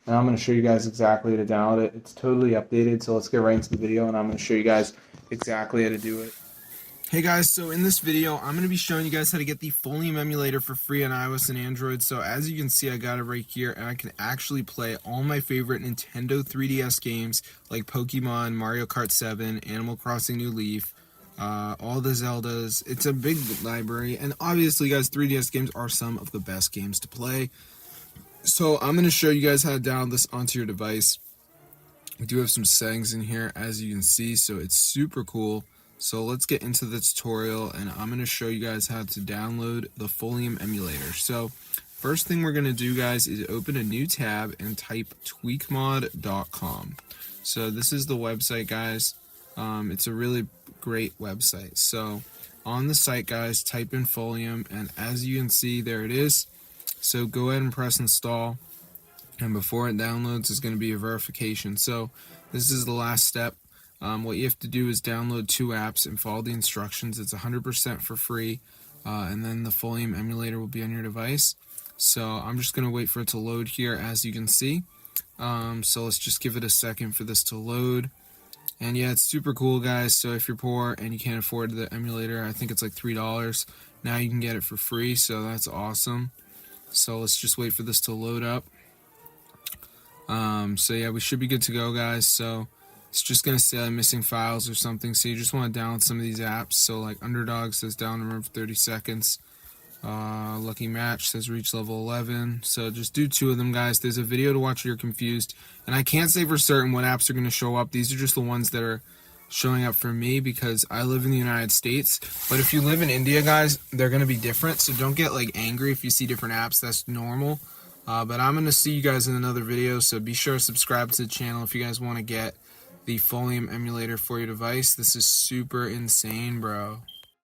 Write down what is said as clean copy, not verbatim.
and I'm going to show you guys exactly how to download it. It's totally updated, so let's get right into the video, and I'm going to show you guys exactly how to do it. Hey guys, so in this video, I'm going to be showing you guys how to get the Folium emulator for free on iOS and Android. So as you can see, I got it right here, and I can actually play all my favorite Nintendo 3DS games like Pokemon, Mario Kart 7, Animal Crossing New Leaf, all the Zeldas. It's a big library, and obviously guys, 3DS games are some of the best games to play. So I'm going to show you guys how to download this onto your device. We do have some settings in here, as you can see, so it's super cool. So let's get into the tutorial, and I'm going to show you guys how to download the Folium emulator. So first thing we're going to do, guys, is open a new tab and type tweakmod.com. So this is the website, guys. It's a really great website. So on the site, guys, type in Folium, and as you can see, there it is. So go ahead and press install, and before it downloads is going to be a verification. So this is the last step. What you have to do is download 2 apps and follow the instructions. It's 100% for free, and then the Folium emulator will be on your device. So I'm just going to wait for it to load here, as you can see. So let's just give it a second for this to load. And yeah, it's super cool, guys. So if you're poor and you can't afford the emulator, I think it's like $3. Now you can get it for free, so that's awesome. So let's just wait for this to load up. So yeah, we should be good to go, guys. So it's just going to say missing files or something, so you just want to download some of these apps. So like Underdog says download for 30 seconds. Lucky Match says reach level 11. So just do 2 of them, guys. There's a video to watch if you're confused. And I can't say for certain what apps are going to show up. These are just the ones that are showing up for me because I live in the United States. But if you live in India, guys, they're going to be different. So don't get like angry if you see different apps. That's normal. But I'm going to see you guys in another video. So be sure to subscribe to the channel if you guys want to get the Folium emulator for your device. This is super insane, bro.